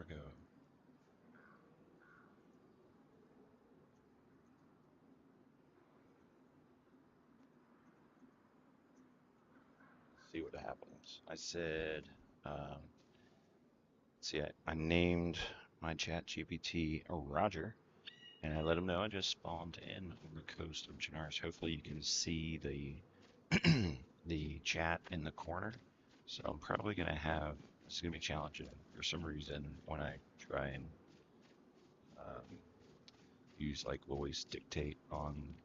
we go. See what happens. I said, um, see, I named my ChatGPT Roger, and I let him know I just spawned in on the coast of Janaris. Hopefully, you can see the chat in the corner. So I'm probably gonna have it's gonna be challenging for some reason when I try and um, use like voice dictate on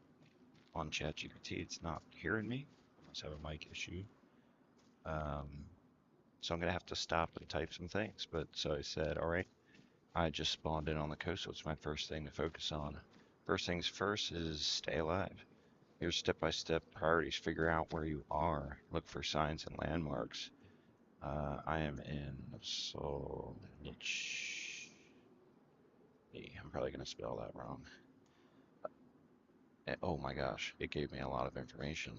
ChatGPT. It's not hearing me. I must have a mic issue. Um, so I'm gonna have to stop and type some things. But so I said, all right, I just spawned in on the coast, so it's my first thing to focus on. First things first is stay alive. Here's step-by-step priorities. Figure out where you are. Look for signs and landmarks. I am in Solnich. I'm probably gonna spell that wrong. Oh my gosh, it gave me a lot of information.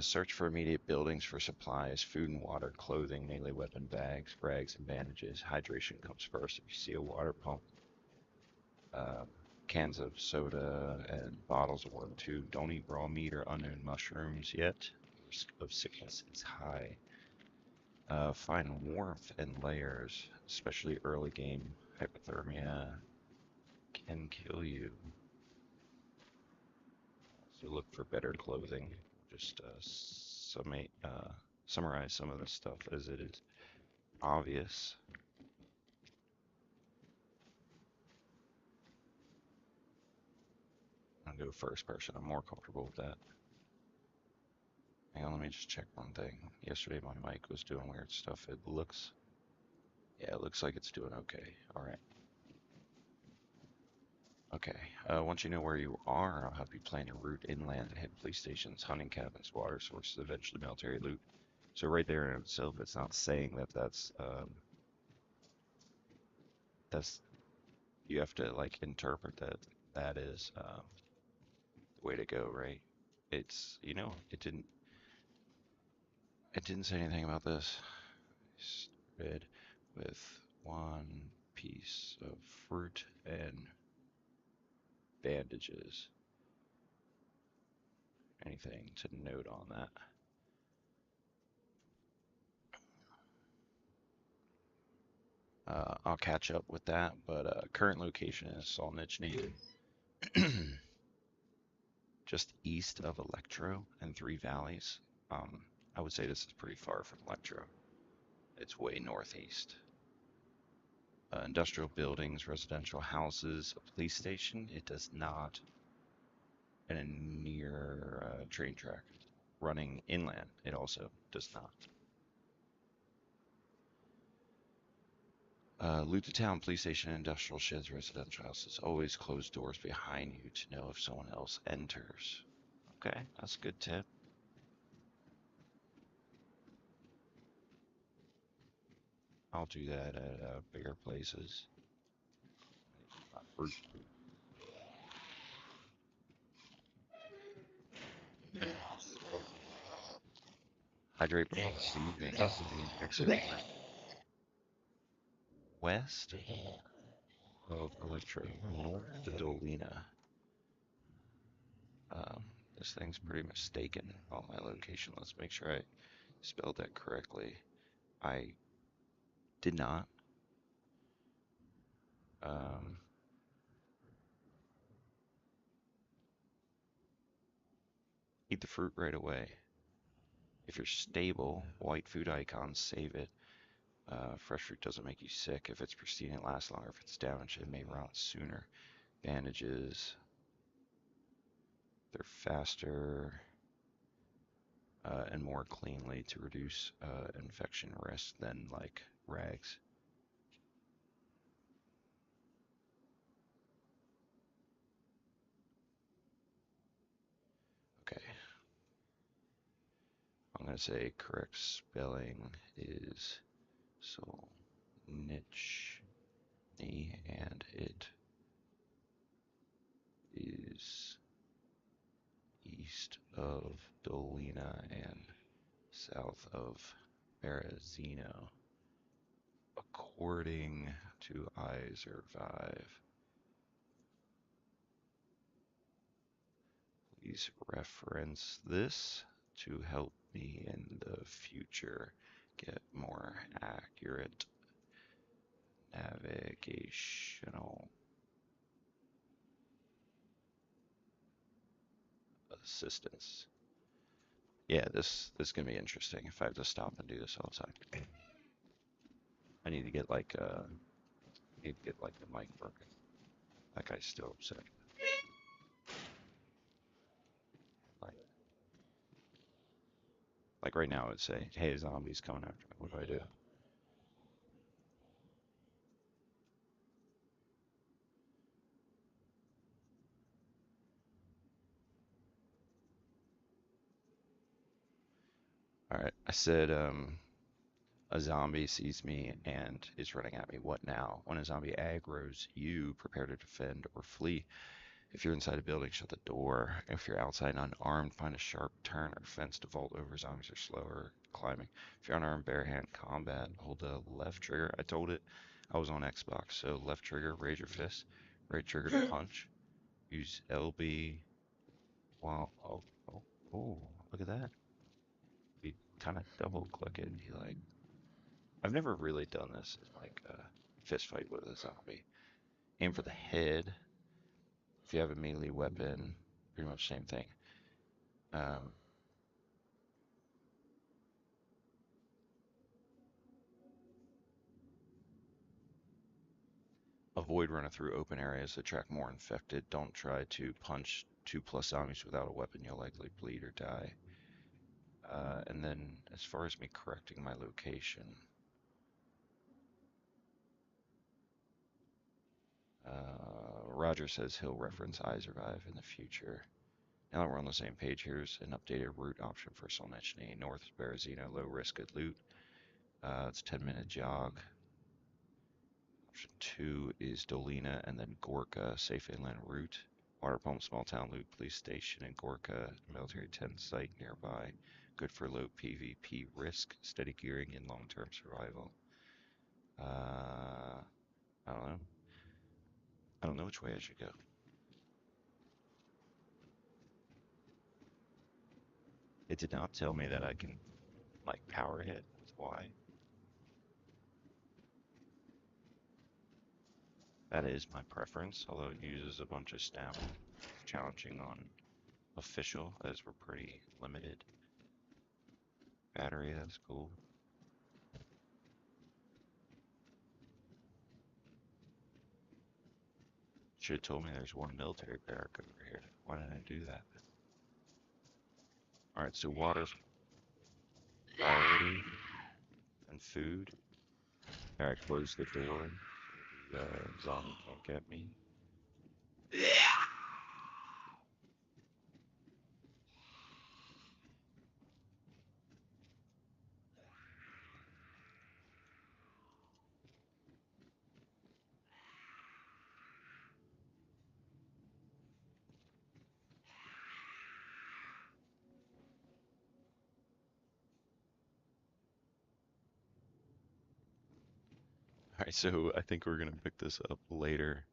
Search for immediate buildings for supplies, food and water, clothing, melee weapon bags, rags, and bandages. Hydration comes first. If you see a water pump, uh, cans of soda, and bottles of water too. Don't eat raw meat or unknown mushrooms yet. Risk of sickness is high. Find warmth in layers, especially early game. Hypothermia can kill you. So look for better clothing. Just summarize some of the stuff as it is obvious. I'll go first person. I'm more comfortable with that. Hang on, let me just check one thing. Yesterday my mic was doing weird stuff. Yeah, it looks like it's doing okay. All right. Okay. Once you know where you are, I'll help you plan your route inland and hit police stations, hunting cabins, water sources, eventually military loot. So right there in itself, it's not saying that that's you have to like interpret that that is the way to go, right? It's it didn't say anything about this. Started with one piece of fruit and bandages. Anything to note on that? I'll catch up with that, but current location is Solnich Native, just east of Electro and Three Valleys. Um, I would say this is pretty far from Electro. It's way northeast. Industrial buildings, residential houses, a police station. It does not, and a near train track running inland. It also does not. Loot the town, police station, industrial sheds, residential houses. Always close doors behind you to know if someone else enters. Okay, that's a good tip. I'll do that at bigger places. Hydrate receiving exit west of Electro, north to Dolina. Um, this thing's pretty mistaken on my location. Let's make sure I spelled that correctly. I did not. Um, eat the fruit right away. If you're stable, white food icons, save it. Fresh fruit doesn't make you sick. If it's pristine, it lasts longer. If it's damaged, it may rot sooner. Bandages, they're faster and more cleanly to reduce infection risk than like rags. Okay, I'm gonna say correct spelling is so niche and it is east of Dolina and south of Berezino. Recording to I survive. Please reference this to help me in the future get more accurate navigational assistance. Yeah, this can be interesting if I have to stop and do this all the time. I need to get like the mic working. That guy's still upset. Like right now, it would say, "Hey, a zombie's coming after me. What do I do?" All right, I said, a zombie sees me and is running at me. What now? When a zombie aggroes you, prepare to defend or flee. If you're inside a building, shut the door. If you're outside unarmed, find a sharp turn or fence to vault over. Zombies are slower climbing. If you're unarmed, bare hand combat, hold the left trigger. I told it I was on Xbox, so left trigger, raise your fist. Right trigger to punch. Use LB. Wow. Oh, look at that. You kind of double click it and be like, I've never really done this in like a fist fight with a zombie. Aim for the head. If you have a melee weapon, pretty much same thing. Um, Avoid running through open areas, attract more infected. Don't try to punch 2+ zombies without a weapon, you'll likely bleed or die. And then as far as me correcting my location, Roger says he'll reference I Survive in the future. Now that we're on the same page, here's an updated route option for Solnechny. North is Berezino, low risk, good loot. It's a 10-minute jog. Option 2 is Dolina and then Gorka, safe inland route. Water pump, small town loot, police station in Gorka, military tent site nearby. Good for low PvP risk, steady gearing, and long-term survival. I don't know. I don't know which way I should go. It did not tell me that I can, like, power hit with Y. That is my preference, although it uses a bunch of stamina. Challenging on official, as we're pretty limited. Battery, that's cool. Should have told me there's one military barrack over here. Why didn't I do that? Alright, so water's priority and food. Alright, close the door. The zombie can't get me. Alright, so I think we're gonna pick this up later.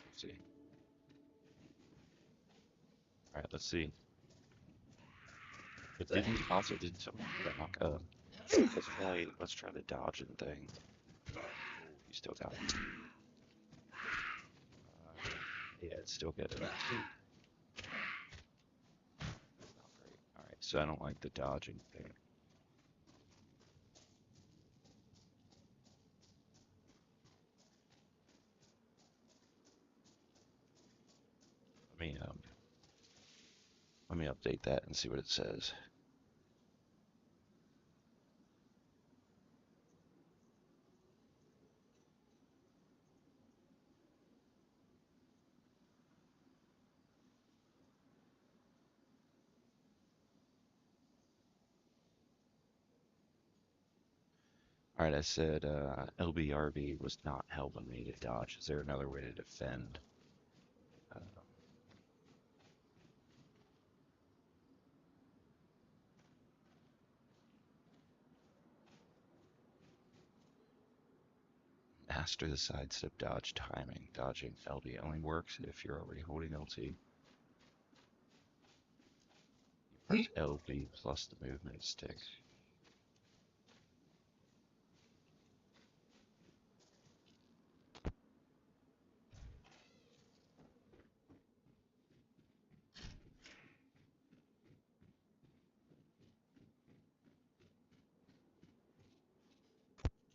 Let's see. Alright, let's see. It didn't also did something back up. Let's try the dodging thing. You still got it. Yeah, it's still good. Not great. Alright, so I don't like the dodging thing. Let me update that and see what it says. All right, I said LBRB was not helping me to dodge. Is there another way to defend? Uh, Master the sidestep dodge timing. Dodging LB only works if you're already holding LT. You press LB plus the movement stick.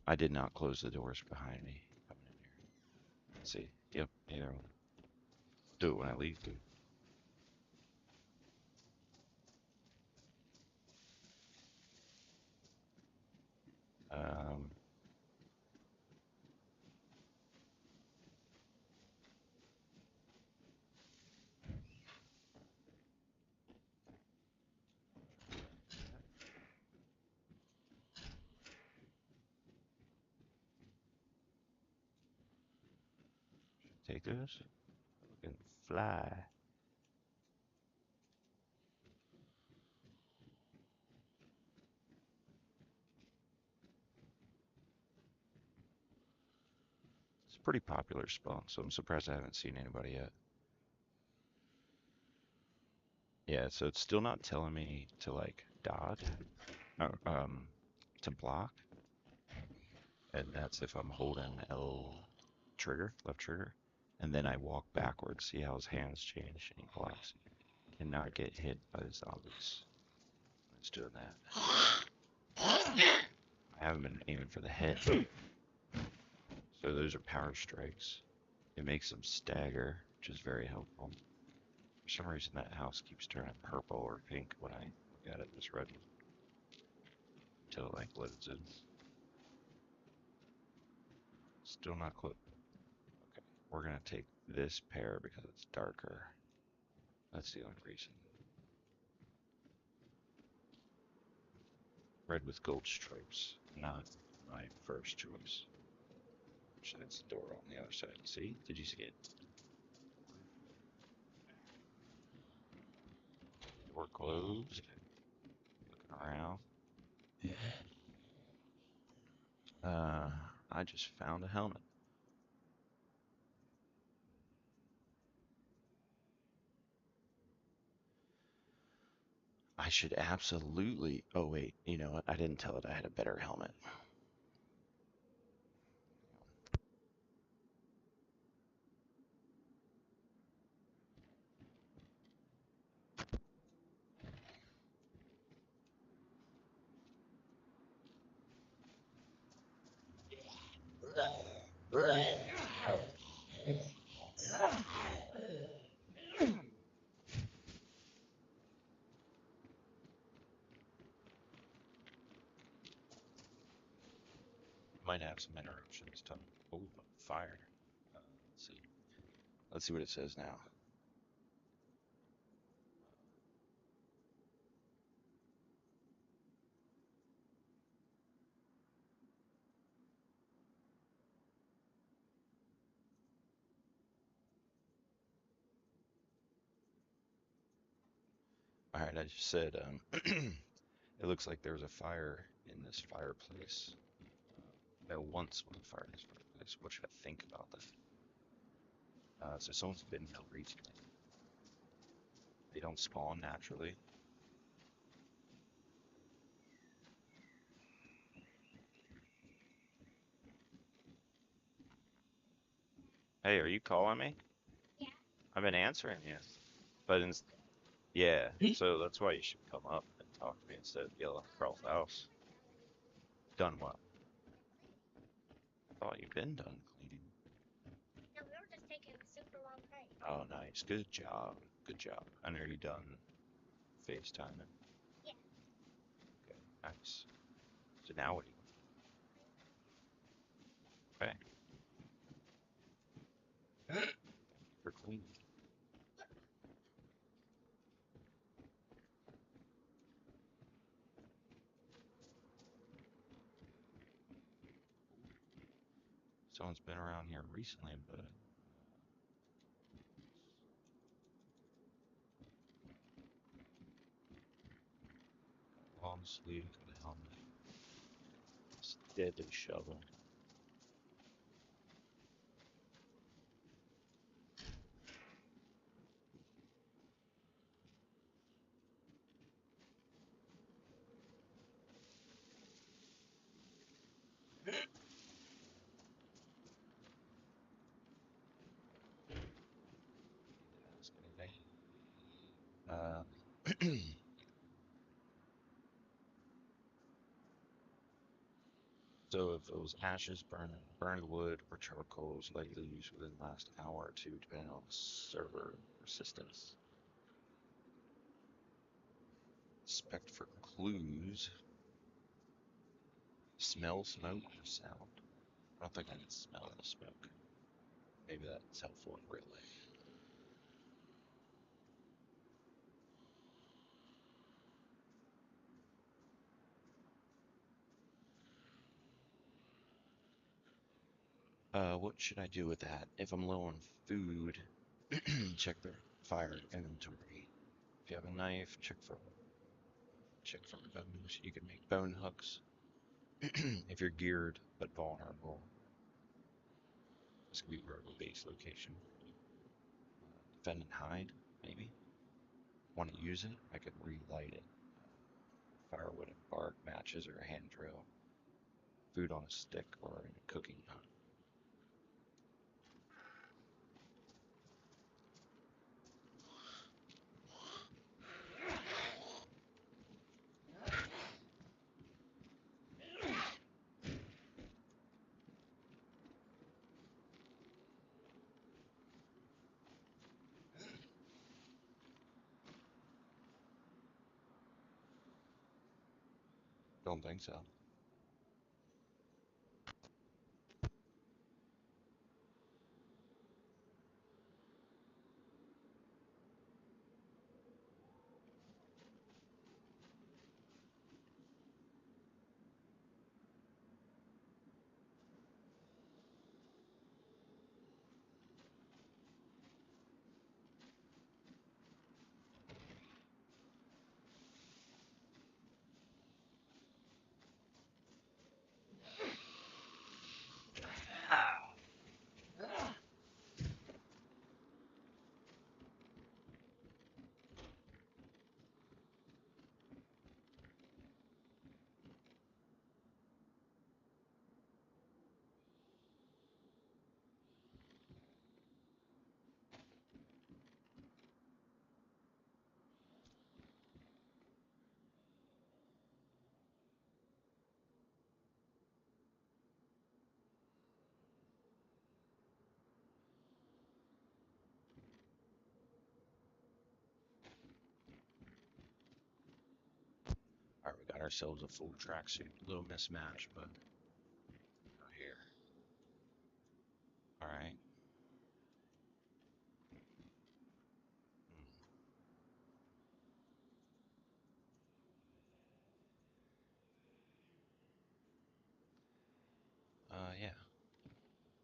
I did not close the doors behind me coming in here. Let's see. Yep, either one. Do it when I leave, dude. Um, take this. Looking fly. It's a pretty popular spawn, so I'm surprised I haven't seen anybody yet. Yeah, so it's still not telling me to like dodge, or, to block, and that's if I'm holding L trigger, left trigger, and then I walk backwards. See how his hands change and he blocks. And not get hit by the zombies. It's doing that. I haven't been aiming for the head. So those are power strikes. It makes them stagger, which is very helpful. For some reason that house keeps turning purple or pink when I look at it. It's red until it like loads in. Still not close. Okay, we're gonna take this pair because it's darker. That's the only reason. Red with gold stripes, not my first choice. That's the door on the other side. See? Did you see it? Door closed. Looking around. I just found a helmet. I should absolutely. Oh wait, you know what? I didn't tell it I had a better helmet. Might have some interruptions. Oh, fire. Let's see. Let's see what it says now. All right, I just said it looks like there's a fire in this fireplace. There once was a fire in this fireplace. What should I think about that? So someone's been here recently. They don't spawn naturally. Hey, are you calling me? Yeah. I've been answering you. But yeah, so that's why you should come up and talk to me instead of yelling across the house. Done what? I thought you'd been done cleaning. No, we were just taking a super long break. Oh, nice. Good job. Good job. I know you're done FaceTiming. Yeah. Okay, nice. So now what do you? Okay. Thank you for cleaning. Someone's been around here recently, but long sleeve with a helmet. It's a deadly shovel. Ask anything. So if it was ashes, burned wood, or charcoal is likely used within the last hour or two, depending on server resistance. Inspect for clues. Smell smoke or sound. I don't think I can smell the smoke. Maybe that's helpful in real life. What should I do with that? If I'm low on food, check the fire inventory. If you have a knife, check for bones. You can make bone hooks. If you're geared but vulnerable, this could be a base location. Defend and hide, maybe. Want to use it? I could relight it. Firewood and bark, matches, or a hand drill. Food on a stick or in a cooking pot. Don't think so. Alright, we got ourselves a full tracksuit. A little mismatched, but here. Alright. Yeah.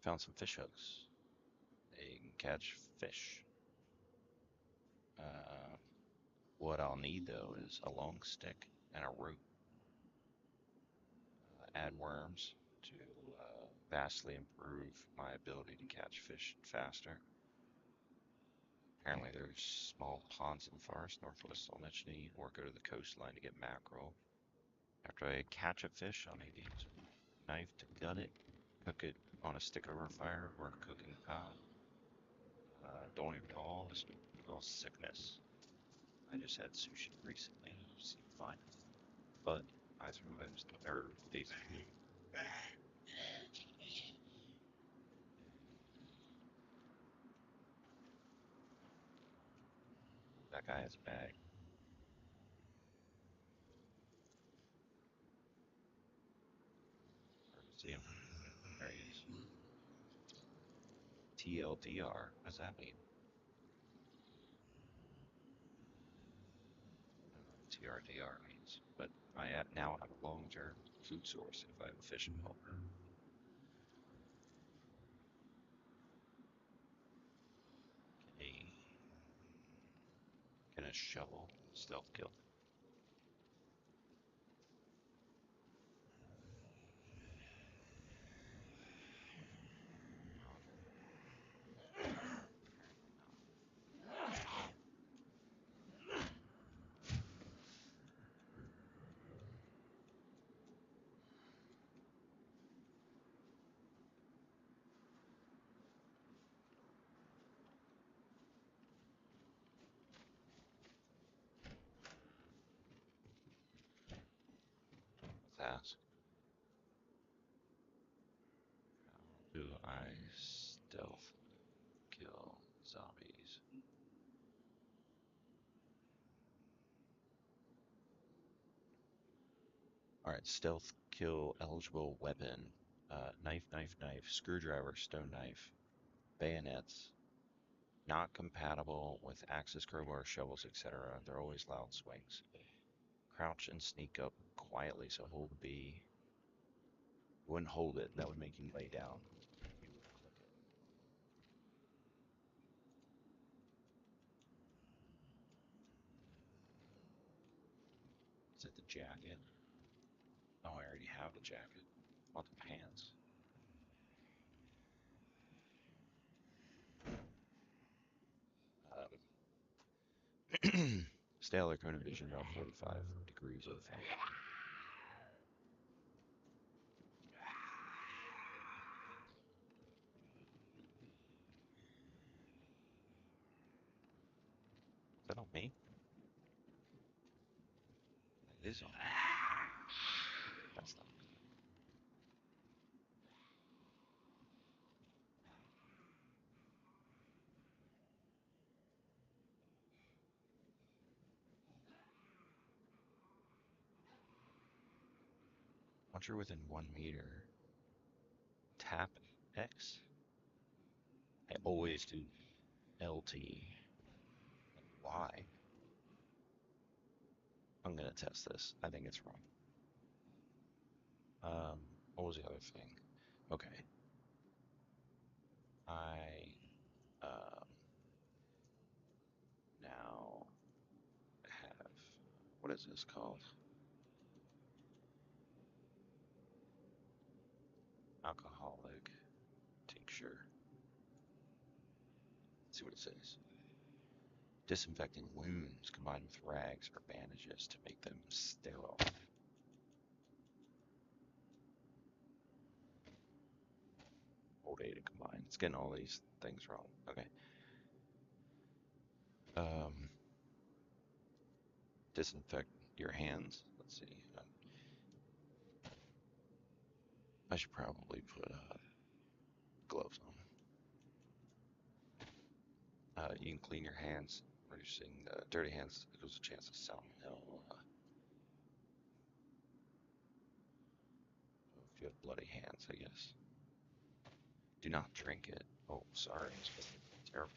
Found some fish hooks. They can catch fish. Uh, what I'll need though is a long stick and a rope. Add worms to vastly improve my ability to catch fish faster. Apparently there's small ponds in the forest northwest of Olnechny, or go to the coastline to get mackerel. After I catch a fish, I'll need to use a knife to gut it, cook it on a stick over fire or a cooking pot. Don't eat it all, this will cause sickness. I just had sushi recently, it seemed fine. But I threw those, or DayZ. That guy has a bag. See him? There he is. TLDR. What does that mean? I don't know what TRDR means, but now have a long-term food source if I have a fishing pole. a shovel. Stealth kill. Let's ask. How do I stealth kill zombies? Alright, stealth kill eligible weapon. Knife, knife, knife, screwdriver, stone knife, bayonets. Not compatible with axes, crowbars, shovels, etc. They're always loud swings. Crouch and sneak up quietly, so hold B. You wouldn't hold it, that would make you lay down. You would click it. Is it the jacket? Oh, I already have the jacket. I want the pants. Stellar cone of vision about 45 degrees of Is that on me? It is on me. That's not good. Once you're within 1 meter, tap X. I always do LT. Why? I'm gonna test this. I think it's wrong. What was the other thing? Okay. I now have, what is this called? Alcoholic tincture. Let's see what it says. Disinfecting wounds combined with rags or bandages to make them sterile. Old A to combine. It's getting all these things wrong. Okay. Disinfect your hands. Let's see. I should probably put gloves on. You can clean your hands, reducing dirty hands. There's a chance of salmonella. If you have bloody hands, I guess. Do not drink it. Oh, sorry. It's terrible.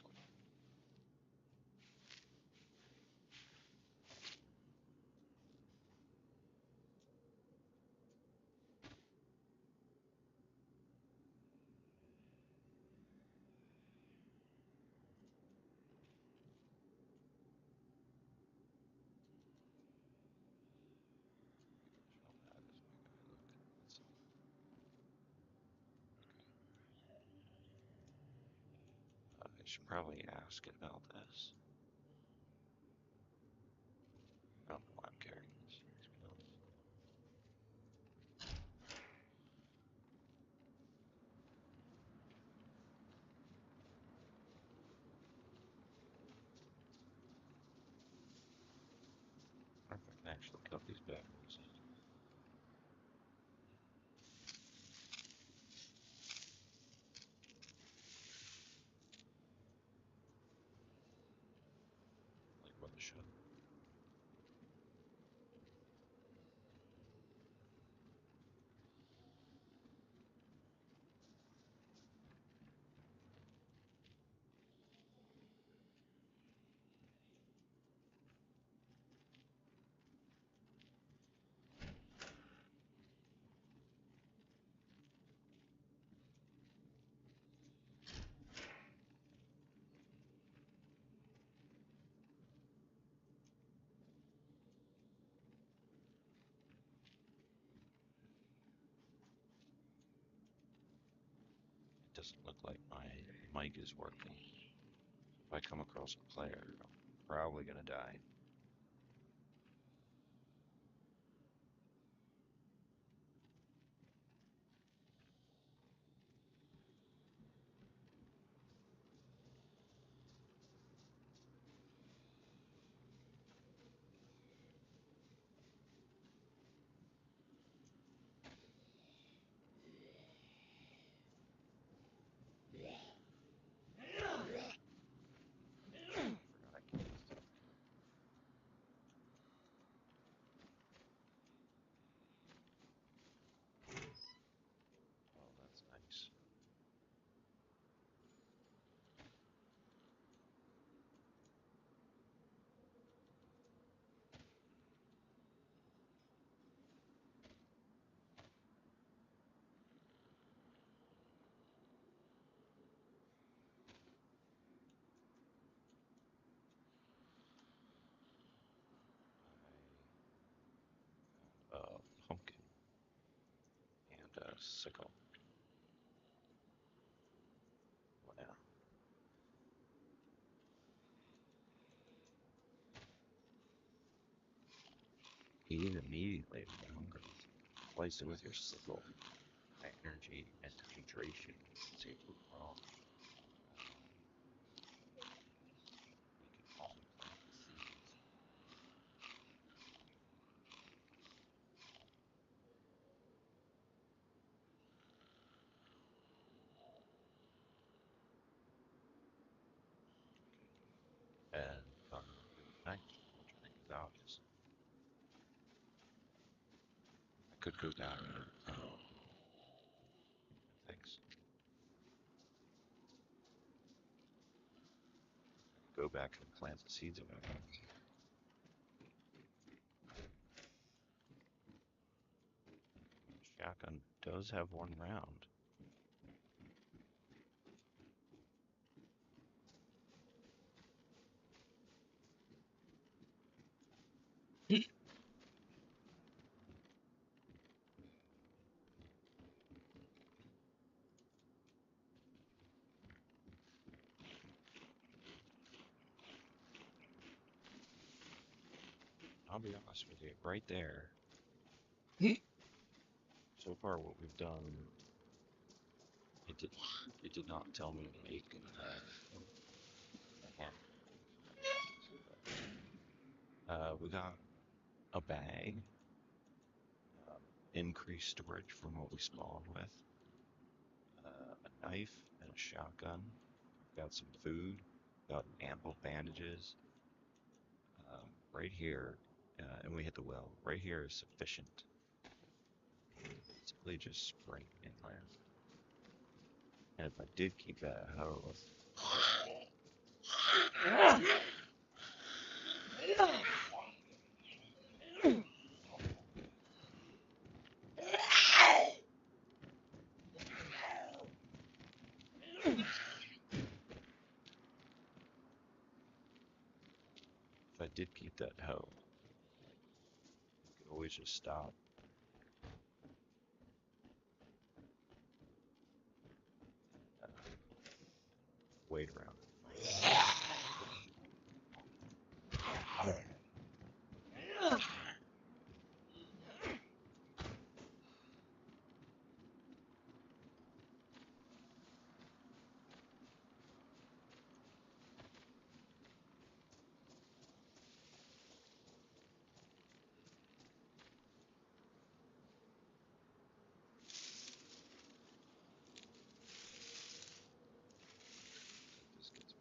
I should probably ask it about this. I don't know why I'm carrying this. I wonder if I can actually cut these backwards. Like what the should. doesn't look like my mic is working. If I come across a player, I'm probably gonna die. Oh, that's nice. Pumpkin and a sickle. Wow. Eat it immediately if you're hungry. Replace it with your sickle. High energy and hydration. See food raw. You can also plant the seeds. And night, which I think is obvious. I could go down and things. Go back and plant the seeds of it. Shotgun does have one round. I'll be honest with you, right there. So far, what we've done, it did not tell me to make a ham. We got a bag, increased storage from what we spawned with, a knife and a shotgun. Got some food, got ample bandages. Right here, and we hit the well. Right here is sufficient. It's really just spring inland. And if I did keep that hose, if I did keep that hoe, you could always just stop. Uh, Wait around. This gets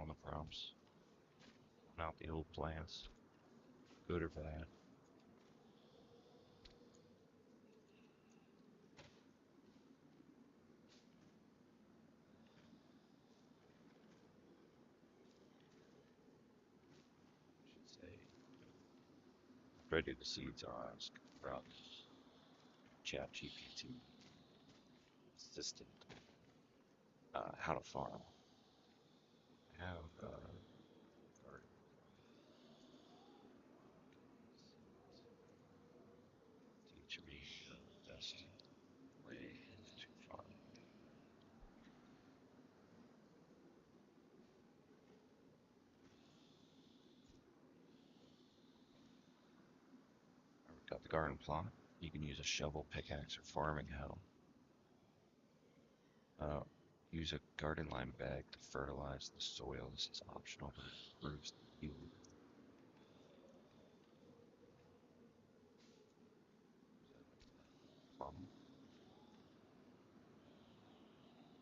on the prompts. Not the old plants. Good or bad. Should say. Ready the seeds are asked about ChatGPT assistant. How to farm. Have garden teach me the best way to farm. I've got the garden plot. You can use a shovel, pickaxe, or farming hoe. Uh, Use a garden lime bag to fertilize the soil. This is optional, but it improves the yield. Plum.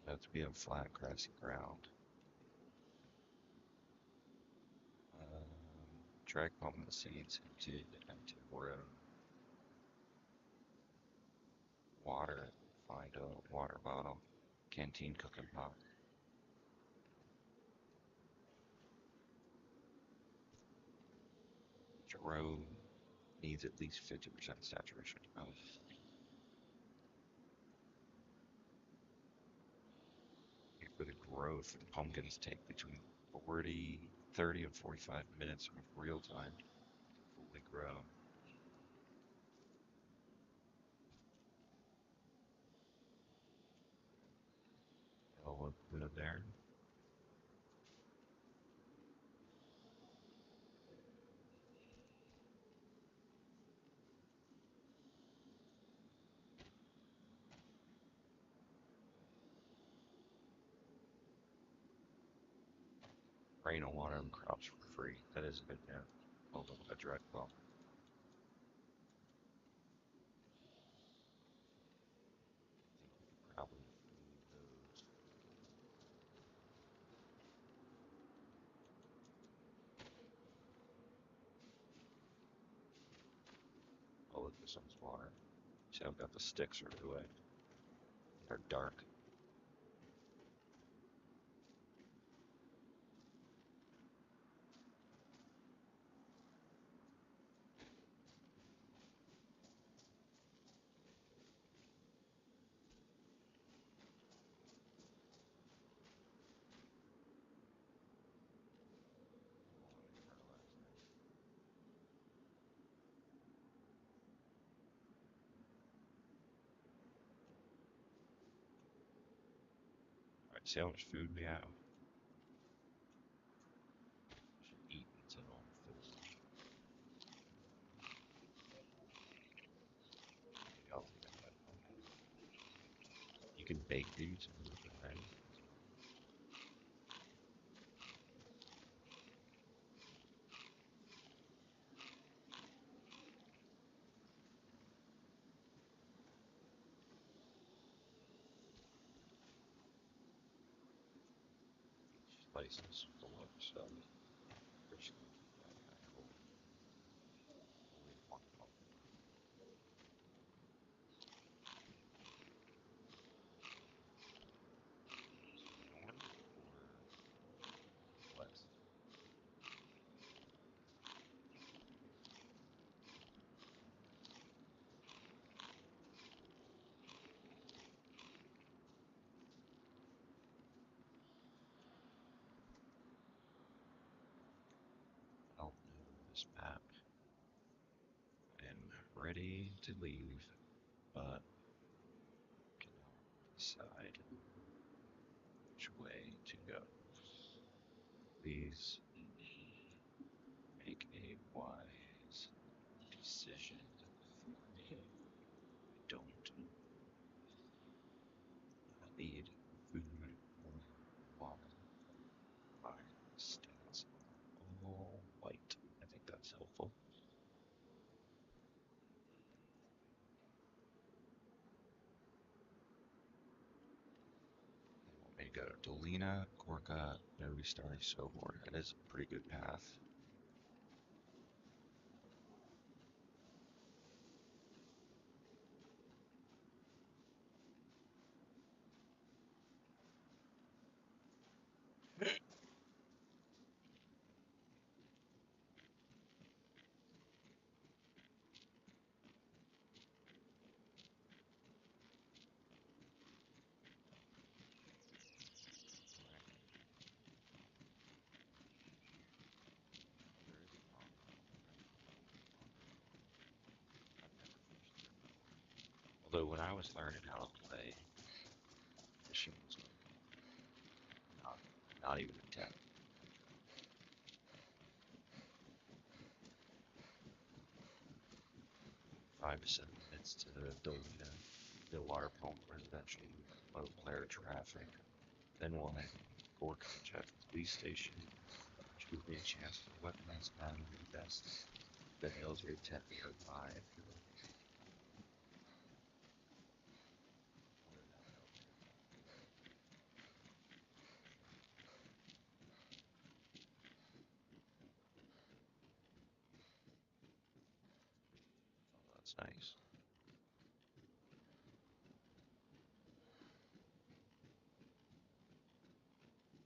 It has to be on flat, grassy ground. Drag pumpkin seeds into row. Water. Find a water bottle. Canteen cooking pot. Each row needs at least 50% saturation of. For the growth, pumpkins take between 30 and 45 minutes of real time to fully grow. I'll put it there. Rain will water them crops for free. That is a good note. Although a direct well. Probably those. I'll look this one's water. See, I've got the sticks right away. They're dark. Alright, see how much food we have. Should eat until full. You can bake these and look at that. Places full of stuff. Which can keep that kind of cool. Only one pumpkin. One or less. I'll know this map and ready to leave, but cannot decide which way to go. Please make a wise decision for me. I don't need food or water. My stats are all white. I think that's helpful. go Dolina, Gorka, Novi Starry, Sobor. That is a pretty good path. Although when I was learning how to play, fishing was not, not even a 10. 5 to 7 minutes to Dolina, the water pump residential, low player traffic. Then we'll have Gorka Jet police station, which gives me a chance to weaponize man the best. The hills are 10 to 5. Oh, that's nice.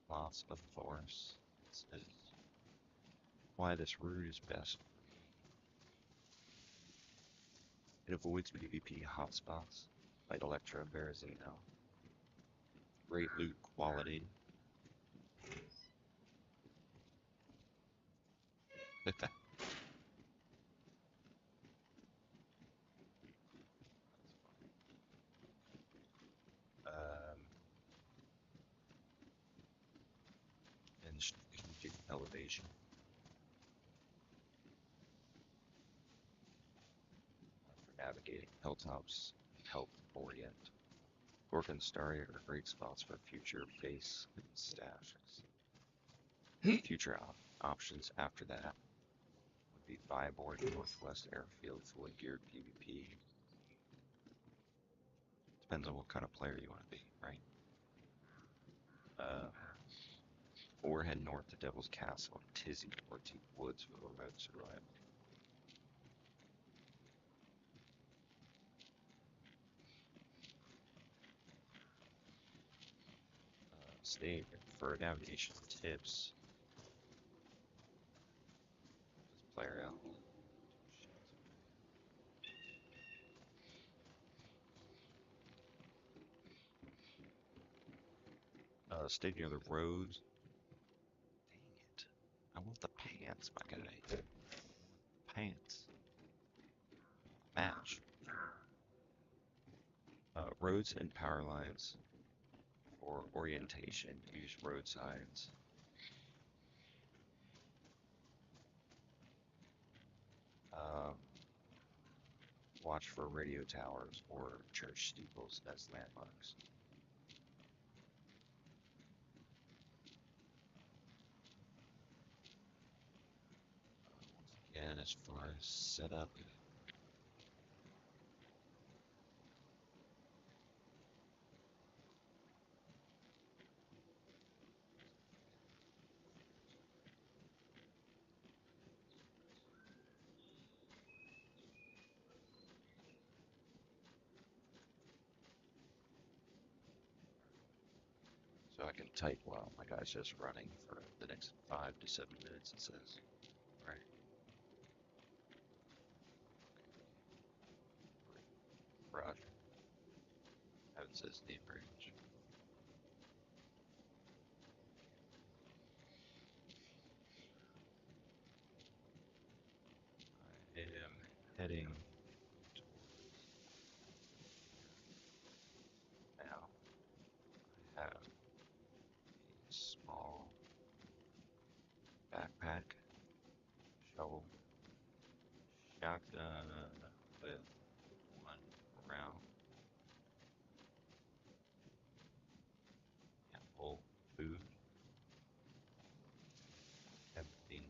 Lots of forests. It's why this route is best. It avoids PvP hotspots like Electro and Berezino. Great loot quality. um, and strategic elevation for navigating hilltops. Help orient. Gork and Starry are great spots for future base stashes. Future options after that would be Viborg Northwest Airfield, fully geared PvP. Depends on what kind of player you want to be, right? Uh, or head north to Devil's Castle, Tizzy, or Deep Woods for remote survival. Stay for navigation tips. This player out. Stay near the roads. Dang it. I want the pants, my guy. Pants. Match. Roads and power lines. For orientation, use road signs. Um, watch for radio towers or church steeples as landmarks. Once again, as far as setup, so I can type while my guy's just running for the next 5 to 7 minutes, it says. Right. Roger. How it says name range. I am heading now. I have a small backpack, shovel, shotgun with one round, ample food, empty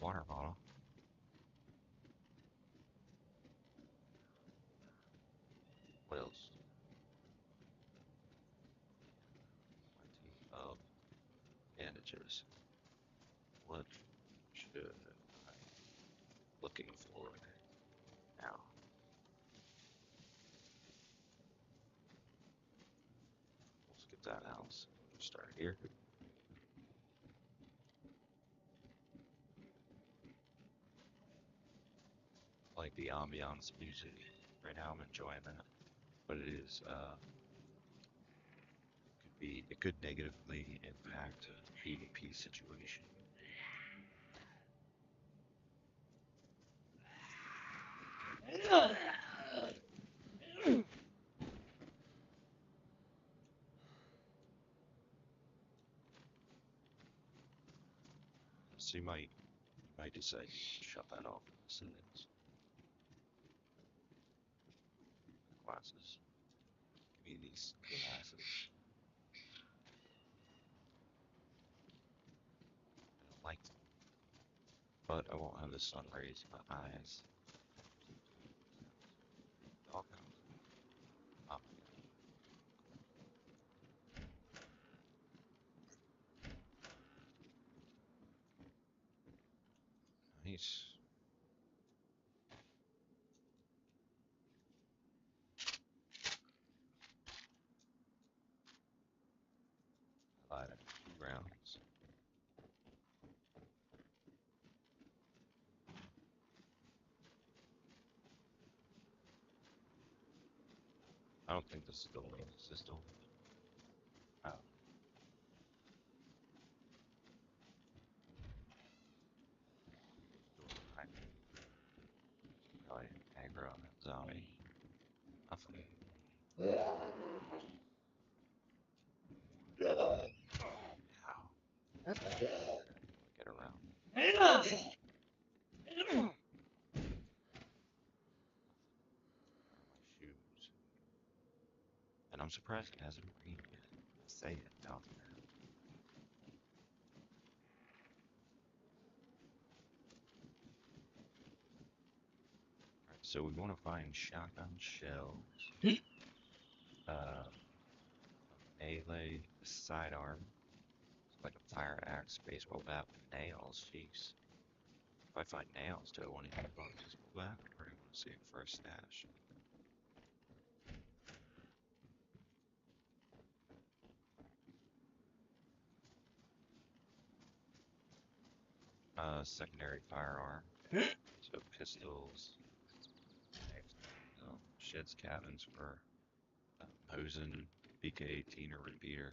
water bottle, this. What should I be looking for now? We'll skip that house. We'll start here. Like the ambiance music. Right now I'm enjoying that. But it is it could negatively impact a PvP situation. So you might decide to shut that off in the settings. Glasses. Give me these glasses. I don't like them. But I won't have the sun rays in my eyes. Dog house. Oh, nice. I lied. 2 rounds. I don't think this is the way. Is this the way? Oh, I probably aggro on that zombie. Nothing. Ow. Get around. My shoes. And I'm surprised it hasn't rained yet. Say it down there. Alright, so we want to find shotgun shells, uh, melee sidearm, like a fire axe, baseball bat with nails. Jeez. If I find nails, do I want to use a baseball bat, or do I want to save it for a stash? Secondary firearm. So pistols, sheds, cabins for Mosin, BK-18 or repeater.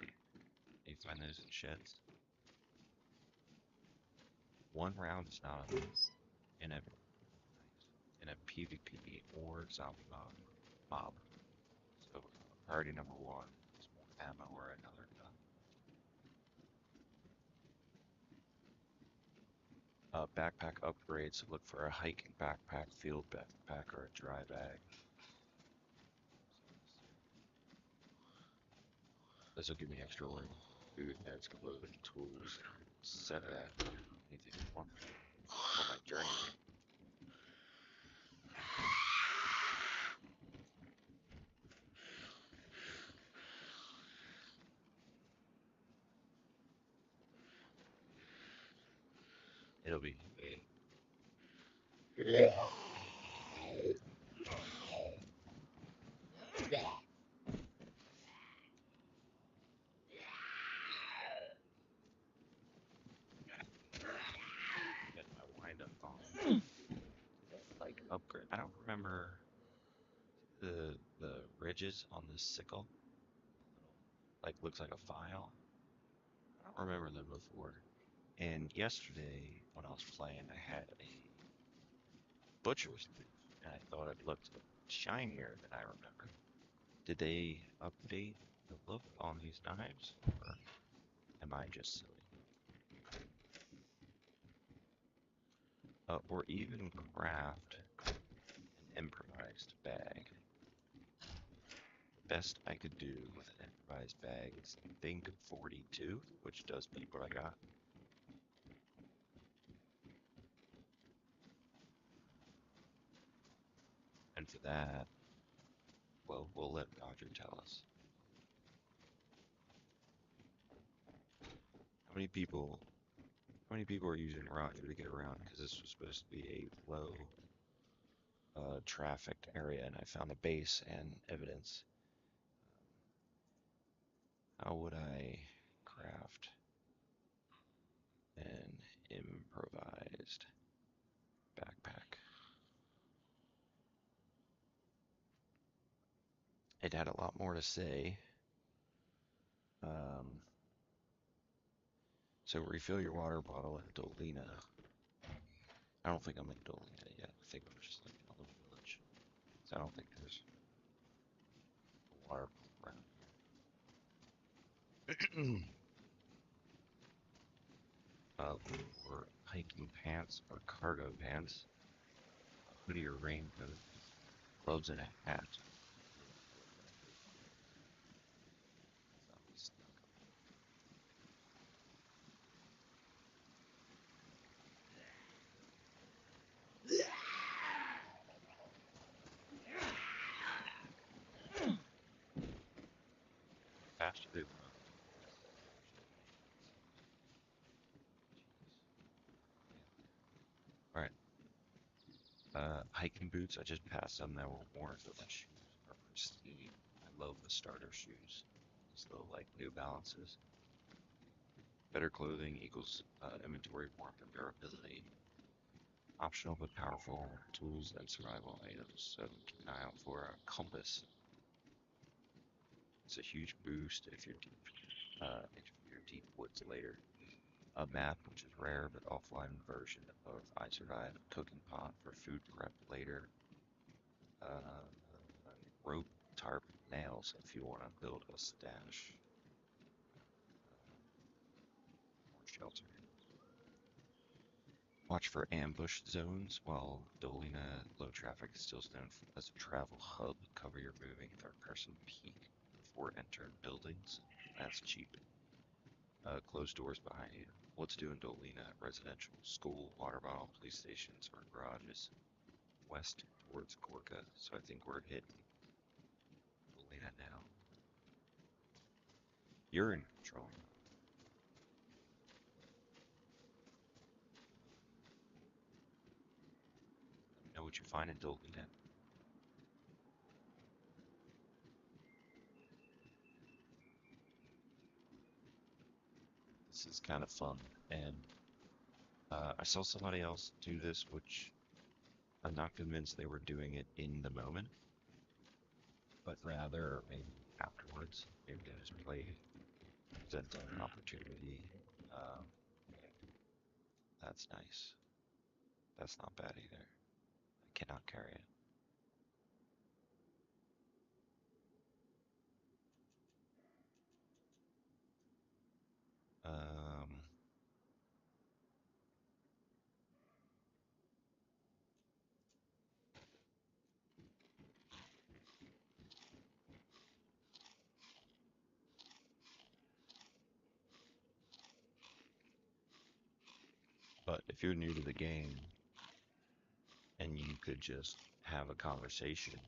You find those in sheds. 1 round is not enough in a PvP or zombie mob. So priority number 1 is more ammo or another gun. Backpack upgrades. Look for a hiking backpack, field backpack, or a dry bag. This will give me extra like food, meds, clothing, tools, set that, anything for my journey. It'll be get my wind up on. Like upgrade. I don't remember the ridges on this sickle. Like looks like a file. I don't remember them before. And yesterday when I was playing, I had a butcher's knife, and I thought it looked shinier than I remember. Did they update the look on these knives, or am I just silly? Or even craft an improvised bag. The best I could do with an improvised bag is think 42, which does beat what I got. And for that, well, we'll let Roger tell us. How many people How many people are using Roger to get around? Because this was supposed to be a low trafficked area, and I found a base and evidence. How would I craft an improvised backpack? It had a lot more to say. Um, so refill your water bottle at Dolina. I don't think I'm in Dolina yet. I think I'm just like in a little village. So I don't think there's a water pump around here. Or hiking pants or cargo pants, a hoodie or raincoat, gloves and a hat. Faster they run. All right. Hiking boots. I just passed them that were worn, but my shoes are pristine. I love the starter shoes. These little like New Balances. Better clothing equals inventory warmth and durability. Optional but powerful tools and survival items. So keep an eye out for a compass. It's a huge boost if you're deep woods later. A map, which is rare but offline version of I Survive. A cooking pot for food prep later. Uh, Rope, tarp, nails if you want to build a stash. More shelter. Watch for ambush zones while Dolina low traffic is still known as a travel hub. Cover your moving third-person peek before entering buildings. That's cheap. Close doors behind you. What's doing Dolina? Residential, school, water bottle, police stations, or garages. West towards Gorka, so I think we're hitting Dolina now. You're in control. Let me know what you find in Dolina. This is kind of fun, and I saw somebody else do this, which I'm not convinced they were doing it in the moment, but rather maybe afterwards. Maybe they just played, presented an opportunity. Um, that's nice. That's not bad either. I cannot carry it. Um, but if you're new to the game and you could just have a conversation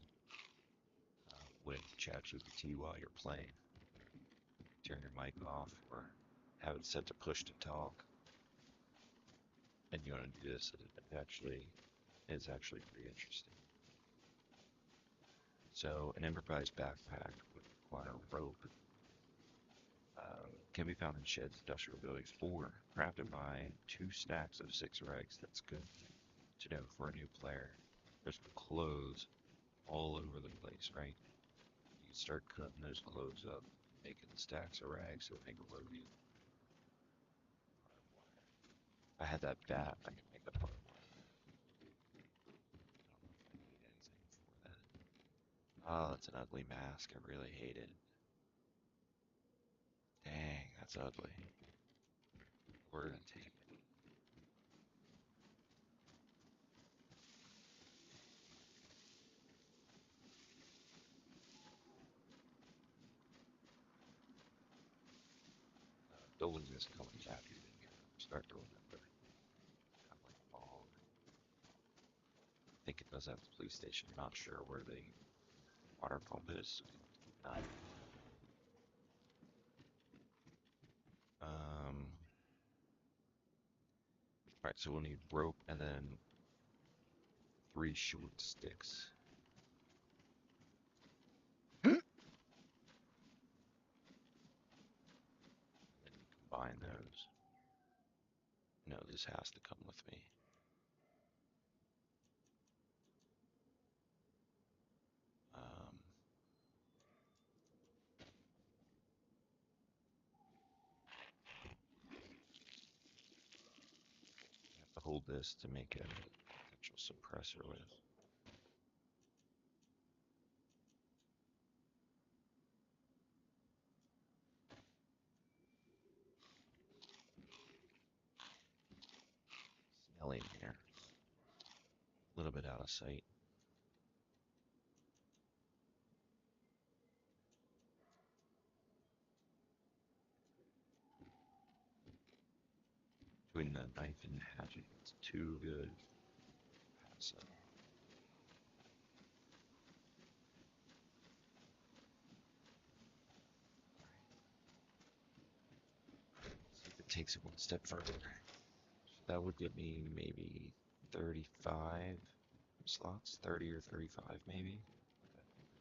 with ChatGPT while you're playing, turn your mic off or have it set to push to talk, and you want to do this, it's actually pretty interesting. So an improvised backpack would require rope. Can be found in sheds, industrial buildings, or crafted by 2 stacks of 6 rags. That's good to know for a new player. There's clothes all over the place, right? You start cutting those clothes up, making stacks of rags that make a rope. If I had that bat, I could make a barbed wire. I don't know if I need anything for that. Oh, that's an ugly mask. I really hate it. Dang, that's ugly. We're gonna take it. Buildings is coming back in here. Start doing that, but kind of like fog. I think it does have the police station. I'm not sure where the water pump is. Not. Um, Right, so we'll need rope and then 3 short sticks. And then combine those. No, this has to come with me. I have to hold this to make a potential suppressor with. Smelly in here. A little bit out of sight. Between the knife and the hatchet, it's too good. So, see if it takes it one step further. So that would give me maybe 35 slots, 30 or 35 maybe.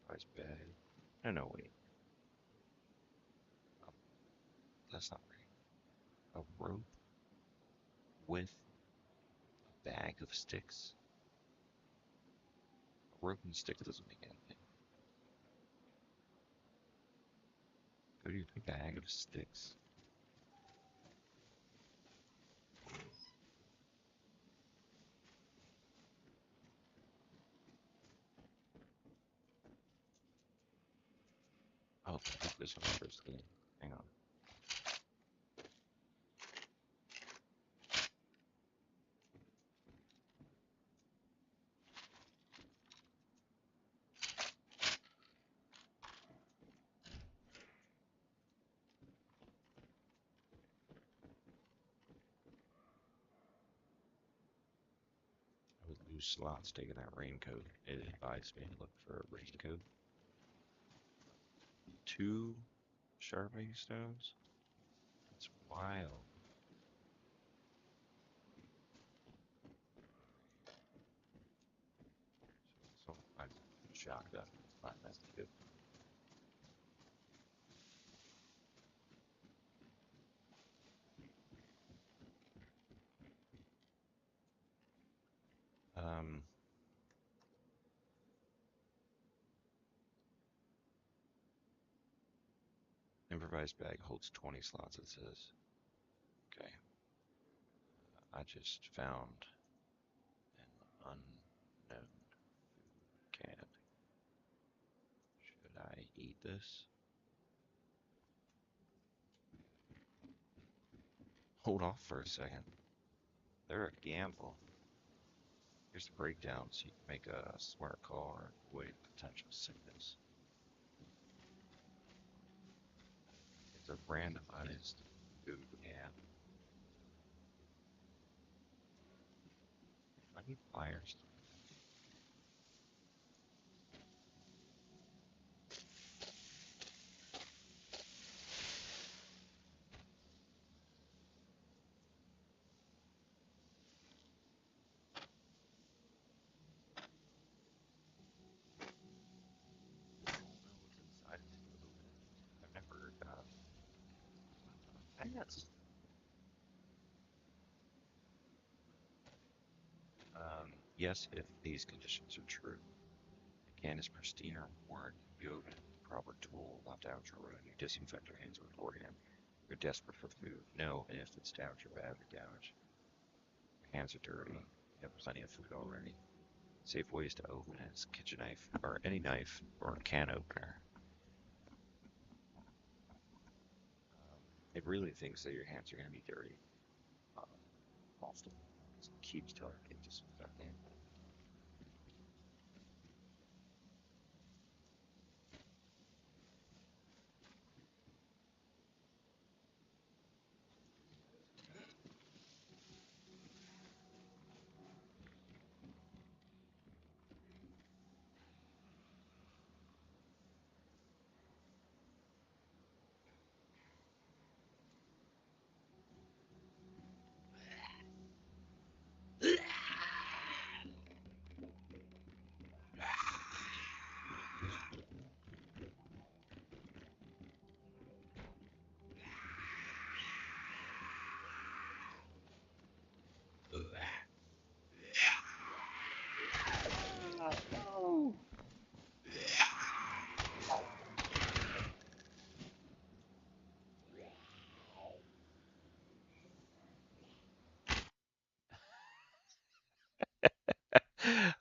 That's bad. No, no, wait. Oh, that's not right. A rope with a bag of sticks. A rope and sticks doesn't make anything. Go to your bag of sticks. Oh, this one first. Hang on. I would lose slots taking that raincoat. It advised me to look for a raincoat. 2 sharpening stones? That's wild. So I'm shocked that I find that too. Um, Improvised bag holds 20 slots, it says. Okay. I just found an unknown can. Should I eat this? Hold off for a second. They're a gamble. Here's the breakdown so you can make a smart call or avoid potential sickness. It's a randomized food can. I need pliers. I don't know what's inside it to open it. I've never I think that's yes, if these conditions are true. The can is pristine or worn. You open it with the proper tool, not damage or ruin. You disinfect your hands beforehand. You're desperate for food. No, if it's damaged or badly damaged. Your hands are dirty. You have plenty of food already. Safe ways to open it is kitchen knife, or any knife, or a can opener. It really thinks that your hands are going to be dirty often. It keeps telling you to disinfect it.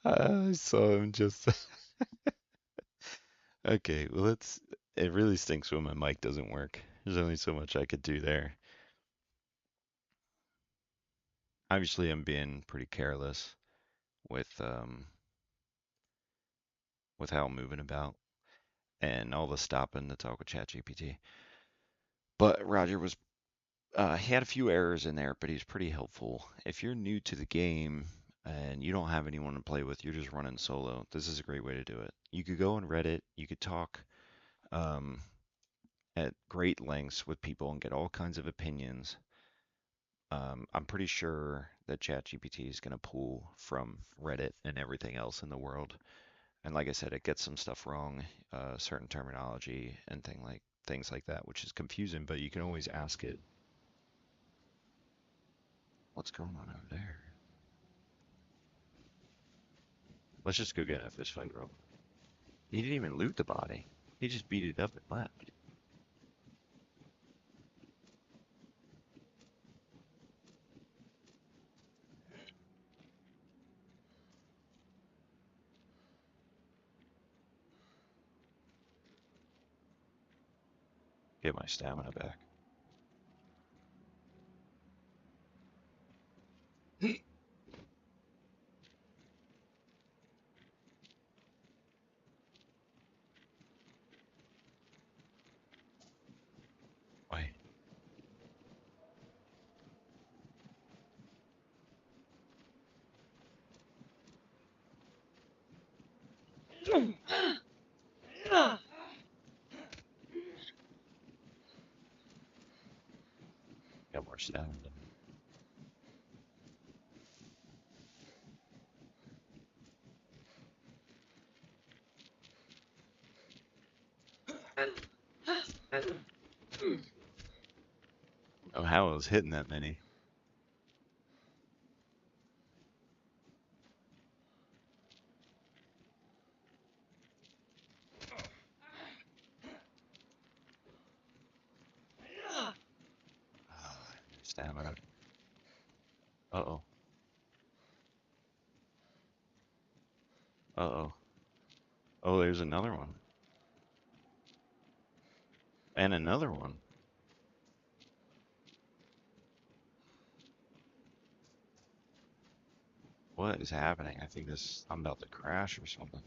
I saw him just. Okay, well, it's. It really stinks when my mic doesn't work. There's only so much I could do there. Obviously, I'm being pretty careless with how I'm moving about and all the stopping to talk with ChatGPT. But Roger was he had a few errors in there, but he's pretty helpful. If you're new to the game and you don't have anyone to play with, you're just running solo, this is a great way to do it. You could go on Reddit, you could talk um, at great lengths with people and get all kinds of opinions. I'm pretty sure that ChatGPT is going to pull from Reddit and everything else in the world. And like I said, it gets some stuff wrong, certain terminology and things like that, which is confusing. But you can always ask it, "What's going on over there?" Let's just go get a fist fight, bro. He didn't even loot the body. He just beat it up and left. Get my stamina back. Wait. Got more stamina. Oh, how I was hitting that many. Ah, stamina. Uh-oh. Uh-oh. Oh, there's another one. And another one. What is happening? I think I'm about to crash or something.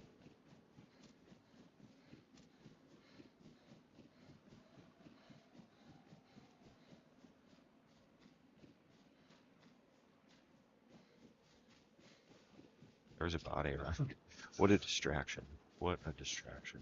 There's a body around. What a distraction. What a distraction.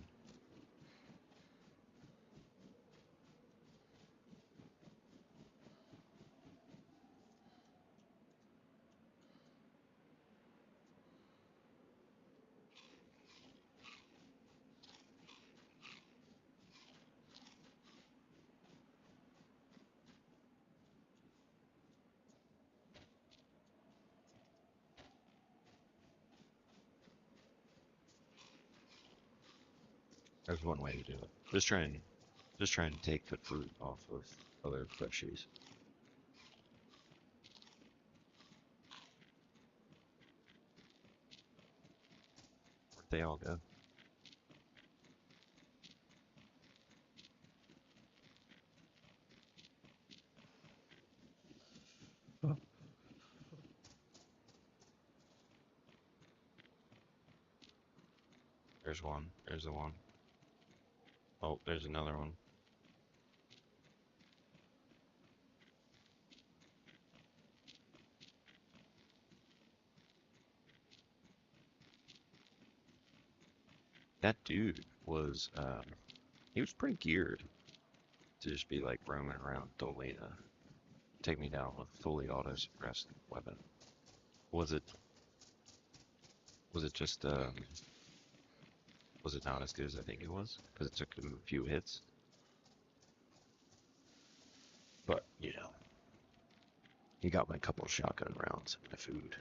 There's one way to do it. Just trying to take the fruit off of other freshies. Where'd they all go? There's one. There's the one. Oh, there's another one. That dude he was pretty geared to just be like roaming around Dolina. Take me down with fully auto suppressed weapon. Was it was it just was it not as good as I think it was? Because it took him a few hits. But, he got my couple shotgun rounds and my food.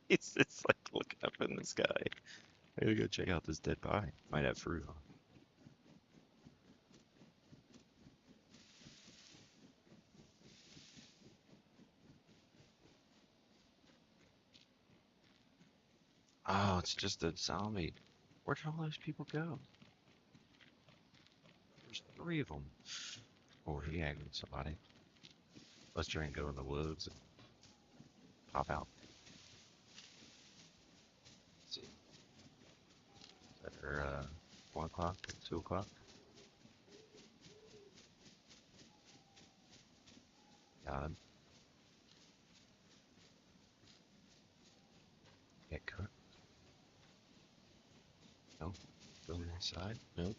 It's like looking up in the sky. I gotta go check out this dead pie. Might have fruit on. Oh, it's just a zombie. Where'd all those people go? There's three of them. Oh, he aggroed somebody. Let's try and go in the woods and pop out. Let's see. Is that her, 1 o'clock, 2 o'clock? Got him. Get cut. Nope. Go on the side. Nope.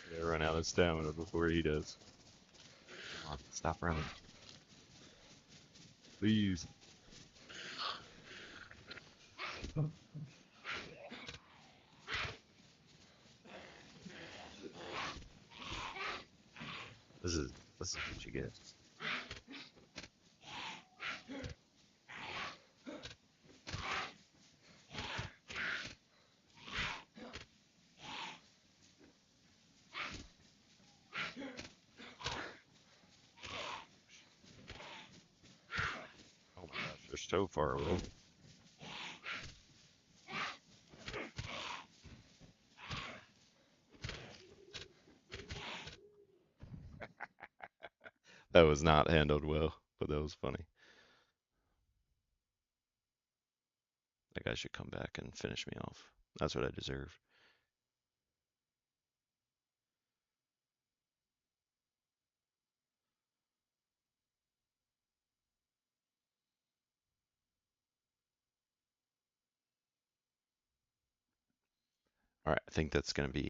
Yeah, run out of stamina before he does. Come on, stop running. Please. This is this is what you get. Oh my gosh, they're so far away. That was not handled well, but that was funny. That guy should come back and finish me off. That's what I deserve. All right, I think that's going to be